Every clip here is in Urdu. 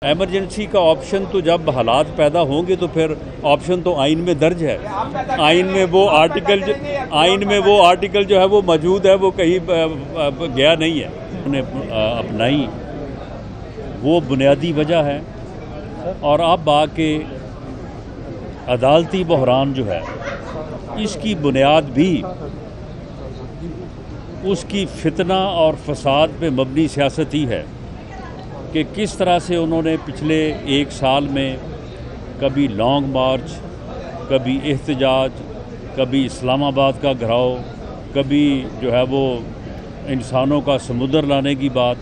ایمرجنسی کا آپشن تو جب حالات پیدا ہوں گے تو پھر آپشن تو آئین میں درج ہے. آئین میں وہ آرٹیکل جو ہے وہ موجود ہے، وہ کہیں گیا نہیں ہے. انہوں نے اپنائی وہ بنیادی وجہ ہے. اور اب آ کے عدالتی بحران جو ہے اس کی بنیاد بھی اس کی فتنہ اور فساد پہ مبنی سیاست ہی ہے کہ کس طرح سے انہوں نے پچھلے ایک سال میں کبھی لانگ مارچ، کبھی احتجاج، کبھی اسلام آباد کا گھراؤ، کبھی جو ہے وہ انسانوں کا سمندر لانے کی بات،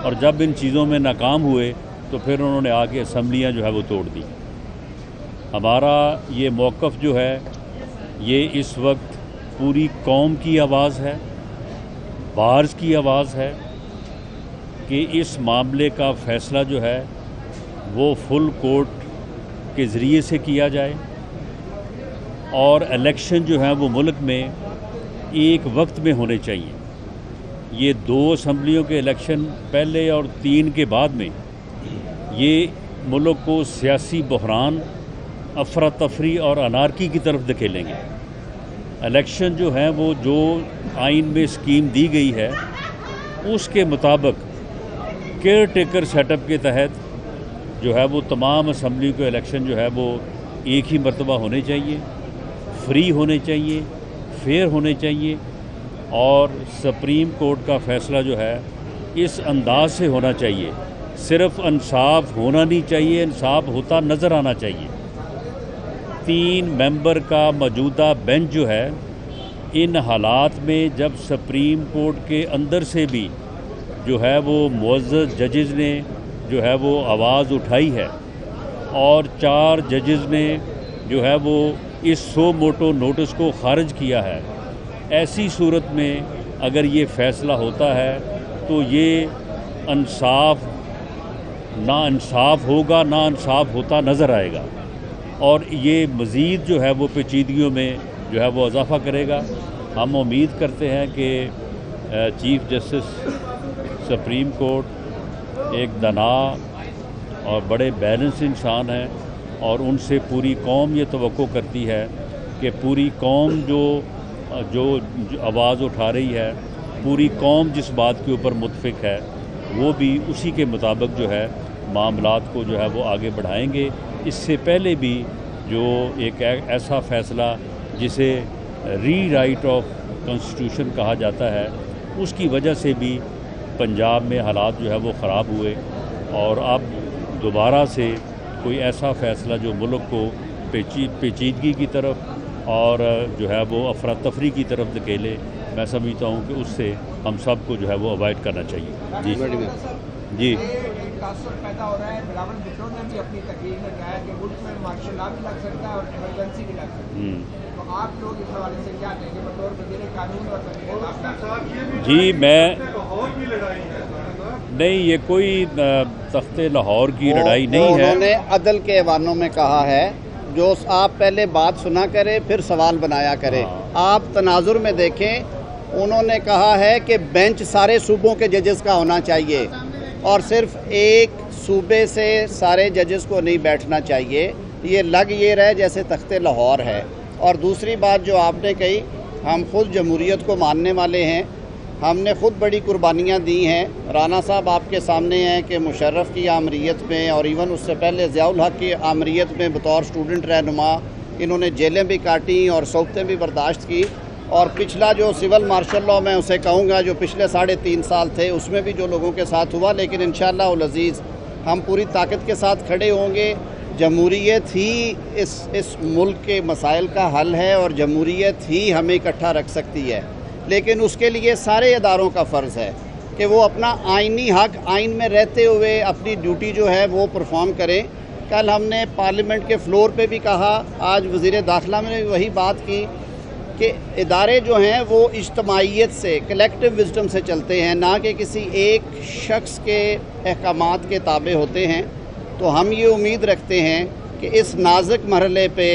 اور جب ان چیزوں میں ناکام ہوئے تو پھر انہوں نے آ کے اسمبلیاں جو ہے وہ توڑ دی. ہمارا یہ موقف جو ہے یہ اس وقت پوری قوم کی آواز ہے، بارز کی آواز ہے کہ اس معاملے کا فیصلہ جو ہے وہ فل کورٹ کے ذریعے سے کیا جائے، اور الیکشن جو ہیں وہ ملک میں ایک وقت میں ہونے چاہیے. یہ 2 اسمبلیوں کے الیکشن پہلے اور 3 کے بعد میں یہ ملک کو سیاسی بحران، افراتفری اور انارکی کی طرف دھکیلیں گے. الیکشن جو ہیں وہ جو آئین میں اسکیم دی گئی ہے اس کے مطابق کیئر ٹیکر سیٹ اپ کے تحت جو ہے وہ تمام اسمبلی کے الیکشن جو ہے وہ ایک ہی مرتبہ ہونے چاہیے، فری ہونے چاہیے، فیئر ہونے چاہیے، اور سپریم کورٹ کا فیصلہ جو ہے اس انداز سے ہونا چاہیے. صرف انصاف ہونا نہیں چاہیے، انصاف ہوتا نظر آنا چاہیے. 3 ممبر کا موجودہ بینچ جو ہے ان حالات میں جب سپریم کورٹ کے اندر سے بھی جو ہے وہ معزز ججز نے جو ہے وہ آواز اٹھائی ہے، اور 4 ججز نے جو ہے وہ اس سو موٹو نوٹس کو خارج کیا ہے، ایسی صورت میں اگر یہ فیصلہ ہوتا ہے تو یہ انصاف نا انصاف ہوگا، نا انصاف ہوتا نظر آئے گا، اور یہ مزید جو ہے وہ پیچیدگیوں میں جو ہے وہ اضافہ کرے گا. ہم امید کرتے ہیں کہ چیف جسٹس سپریم کورٹ ایک دانا اور بڑے بیلنس انسان ہیں، اور ان سے پوری قوم یہ توقع کرتی ہے کہ پوری قوم جو آواز اٹھا رہی ہے، پوری قوم جس بات کے اوپر متفق ہے وہ بھی اسی کے مطابق جو ہے معاملات کو جو ہے وہ آگے بڑھائیں گے. اس سے پہلے بھی جو ایک ایسا فیصلہ جسے ری رائٹ آف کانسٹیٹیوشن کہا جاتا ہے، اس کی وجہ سے بھی پنجاب میں حالات جو ہے وہ خراب ہوئے، اور اب دوبارہ سے کوئی ایسا فیصلہ جو ملک کو پیچیدگی کی طرف اور جو ہے وہ افراتفری کی طرف دھکیلے، میں سمجھتا ہوں کہ اس سے ہم سب کو جو ہے وہ اوائڈ کرنا چاہیے. جی تاثر پیدا ہو رہا ہے. بلاول بھٹو نے بھی اپنی تقریر میں کہا ہے کہ ملک میں مارشل لا بھی لگ سکتا ہے اور ایمرجنسی بھی لگ سکتی ہے. تو آپ لوگ اس حوالے سے کیا کہیں گے بطور وزیر قانون اور وزیر داخلہ؟ جی میں نہیں، یہ کوئی تخت لاہور کی لڑائی نہیں ہے. انہوں نے عدل کے ایوانوں میں کہا ہے جو آپ پہلے بات سنا کرے پھر سوال بنایا کرے. آپ تناظر میں دیکھیں، انہوں نے کہا ہے کہ بینچ سارے صوبوں کے ججز کا ہونا چاہیے اور صرف ایک صوبے سے سارے ججز کو نہیں بیٹھنا چاہیے. یہ لگ یہ رہے جیسے تخت لاہور ہے. اور دوسری بات جو آپ نے کہی، ہم خود جمہوریت کو ماننے والے ہیں، ہم نے خود بڑی قربانیاں دی ہیں. رانا صاحب آپ کے سامنے ہیں کہ مشرف کی آمریت میں اور ایون اس سے پہلے ضیاء الحق کی آمریت میں بطور اسٹوڈنٹ رہنما انہوں نے جیلیں بھی کاٹیں اور صوبتیں بھی برداشت کی. اور پچھلا جو سول مارشل لاء میں اسے کہوں گا جو پچھلے 3.5 سال تھے، اس میں بھی جو لوگوں کے ساتھ ہوا، لیکن انشاءاللہ العزیز ہم پوری طاقت کے ساتھ کھڑے ہوں گے. جمہوریت ہی اس ملک کے مسائل کا حل ہے اور جمہوریت ہی ہمیں اکٹھا رکھ سکتی ہے. لیکن اس کے لیے سارے اداروں کا فرض ہے کہ وہ اپنا آئینی حق آئین میں رہتے ہوئے اپنی ڈیوٹی جو ہے وہ پرفارم کریں. کل ہم نے پارلیمنٹ کے فلور پہ بھی کہا، آج وزیر داخلہ میں نے وہی بات کی کہ ادارے جو ہیں وہ اجتماعیت سے، کلیکٹیو وزڈم سے چلتے ہیں، نہ کہ کسی ایک شخص کے احکامات کے تابع ہوتے ہیں. تو ہم یہ امید رکھتے ہیں کہ اس نازک مرحلے پہ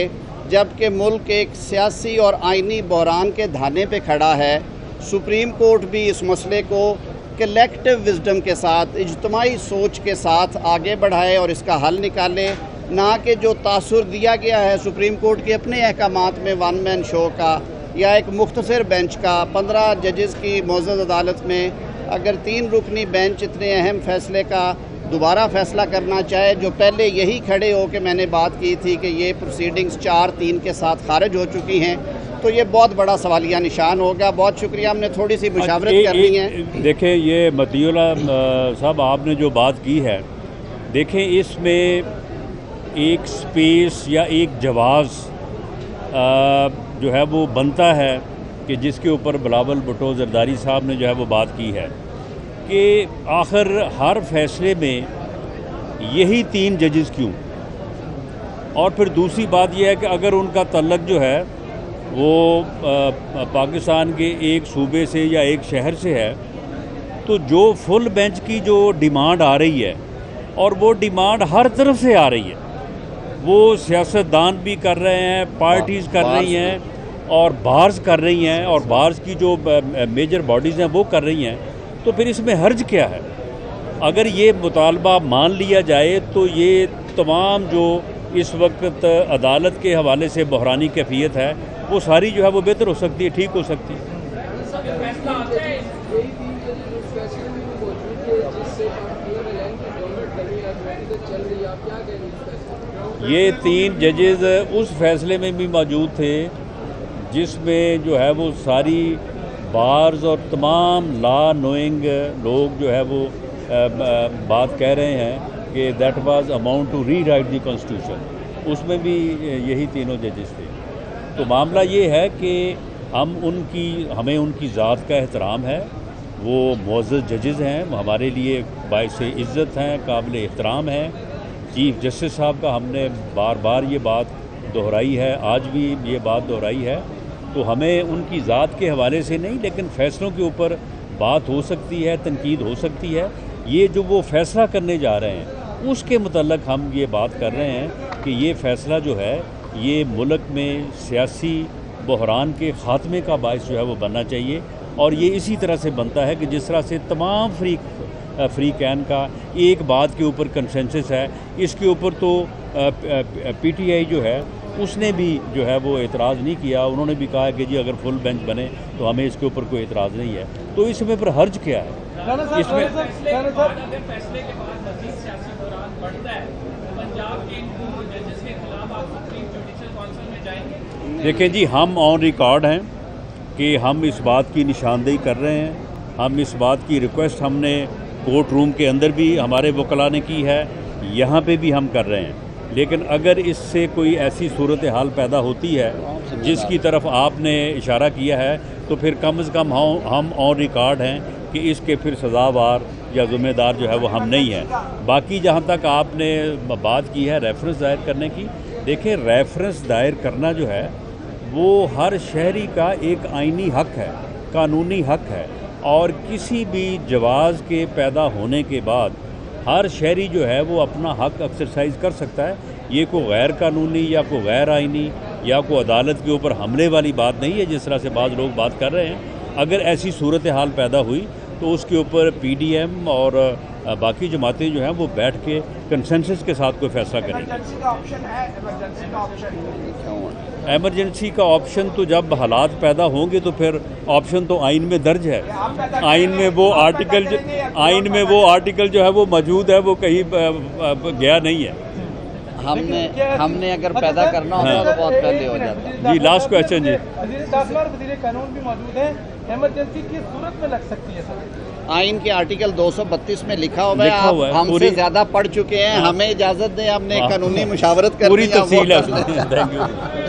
جب کہ ملک ایک سیاسی اور آئینی بحران کے دھانے پہ کھڑا ہے، سپریم کورٹ بھی اس مسئلے کو کلیکٹیو وزڈم کے ساتھ، اجتماعی سوچ کے ساتھ آگے بڑھائے اور اس کا حل نکالے، نہ کہ جو تاثر دیا گیا ہے سپریم کورٹ کے اپنے احکامات میں ون مین شو کا یا ایک مختصر بینچ کا 15 ججز کی معزز عدالت میں اگر 3 رکنی بینچ اتنے اہم فیصلے کا دوبارہ فیصلہ کرنا چاہے، جو پہلے یہی کھڑے ہو کہ میں نے بات کی تھی کہ یہ پروسیڈنگز 4-3 کے ساتھ خارج ہو چکی ہیں، تو یہ بہت بڑا سوالیہ نشان ہوگا۔ بہت شکریہ، ہم نے تھوڑی سی مشاورت کرنی ہے۔ دیکھیں یہ مطیع اللہ صاحب آپ نے جو بات کی ہے، دیکھیں اس میں ایک سپیس یا ایک جواز جو ہے وہ بنتا ہے کہ جس کے اوپر بلاول بھٹو زرداری صاحب نے جو ہے وہ بات کی ہے کہ آخر ہر فیصلے میں یہی 3 ججز کیوں، اور پھر دوسری بات یہ ہے کہ اگر ان کا تعلق جو ہے وہ پاکستان کے ایک صوبے سے یا ایک شہر سے ہے، تو جو فل بینچ کی جو ڈیمانڈ آ رہی ہے اور وہ ڈیمانڈ ہر طرف سے آ رہی ہے، وہ سیاستدان بھی کر رہے ہیں، پارٹیز کر رہی ہیں اور بارز کر رہی ہیں، اور بارز کی جو میجر باڈیز ہیں وہ کر رہی ہیں، تو پھر اس میں حرج کیا ہے؟ اگر یہ مطالبہ مان لیا جائے تو یہ تمام جو اس وقت عدالت کے حوالے سے بحرانی کیفیت ہے وہ ساری جو ہے وہ بہتر ہو سکتی ہے، ٹھیک ہو سکتی ہے۔ یہ 3 ججز اس فیصلے میں بھی موجود تھے جس میں جو ہے وہ ساری بارز اور تمام لا نوئنگ لوگ جو ہے وہ بات کہہ رہے ہیں کہ that was amount to rewrite the constitution, اس میں بھی یہی تینوں ججز تھے۔ تو معاملہ یہ ہے کہ ہمیں ان کی ذات کا احترام ہے، وہ معزز ججز ہیں، ہمارے لیے باعث عزت ہیں، قابل احترام ہیں۔ چیف جسٹس صاحب کا ہم نے بار بار یہ بات دہرائی ہے، آج بھی یہ بات دہرائی ہے، تو ہمیں ان کی ذات کے حوالے سے نہیں لیکن فیصلوں کے اوپر بات ہو سکتی ہے، تنقید ہو سکتی ہے۔ یہ جو وہ فیصلہ کرنے جا رہے ہیں اس کے متعلق ہم یہ بات کر رہے ہیں کہ یہ فیصلہ جو ہے یہ ملک میں سیاسی بحران کے خاتمے کا باعث جو ہے وہ بننا چاہیے، اور یہ اسی طرح سے بنتا ہے کہ جس طرح سے تمام فریقین کا ایک بات کے اوپر کنسنسس ہے۔ اس کے اوپر تو پی ٹی آئی جو ہے اس نے بھی جو ہے وہ اعتراض نہیں کیا، انہوں نے بھی کہا کہ جی اگر فل بینچ بنے تو ہمیں اس کے اوپر کوئی اعتراض نہیں ہے، تو اس میں پر حرج کیا ہے؟ اس میں دیکھیں جی، ہم آن ریکارڈ ہیں کہ ہم اس بات کی نشاندہی کر رہے ہیں، ہم اس بات کی ریکویسٹ ہم نے کورٹ روم کے اندر بھی ہمارے وکلاء نے کی ہے، یہاں پہ بھی ہم کر رہے ہیں، لیکن اگر اس سے کوئی ایسی صورتحال پیدا ہوتی ہے جس کی طرف آپ نے اشارہ کیا ہے تو پھر کم از کم ہم آن ریکارڈ ہیں کہ اس کے پھر سزاوار یا ذمہ دار جو ہے وہ ہم نہیں ہیں۔ باقی جہاں تک آپ نے بات کی ہے ریفرنس دائر کرنے کی، دیکھیں ریفرنس دائر کرنا جو ہے وہ ہر شہری کا ایک آئینی حق ہے، قانونی حق ہے، اور کسی بھی جواز کے پیدا ہونے کے بعد ہر شہری جو ہے وہ اپنا حق ایکسرسائز کر سکتا ہے۔ یہ کوئی غیر قانونی یا کوئی غیر آئینی یا کوئی عدالت کے اوپر حملے والی بات نہیں ہے جس طرح سے بعض لوگ بات کر رہے ہیں۔ اگر ایسی صورتحال پیدا ہوئی تو اس کے اوپر پی ڈی ایم اور باقی جماعتیں جو ہیں وہ بیٹھ کے کنسنسس کے ساتھ کوئی فیصلہ کریں گے۔ ایمرجنسی کا آپشن تو جب حالات پیدا ہوں گے تو پھر آپشن تو آئین میں درج ہے، آئین میں وہ آرٹیکل جو ہے وہ موجود ہے، وہ کہیں گیا نہیں ہے۔ ہم نے اگر پیدا کرنا ہوتا تو بہت پہلے ہو جاتا۔ جی لاسٹ کویسچن جی۔ وزیر قانون بھی موجود ہیں، ایمرجنسی کس صورت میں لگ سکتی ہے سر؟ آئین کے آرٹیکل 232 میں لکھا ہوا ہے، آپ ہم سے زیادہ پڑھ چکے ہیں، ہمیں اجازت دیں، ہم نے قانونی مشاورت کرنی ہے، پوری تفصیل ہے۔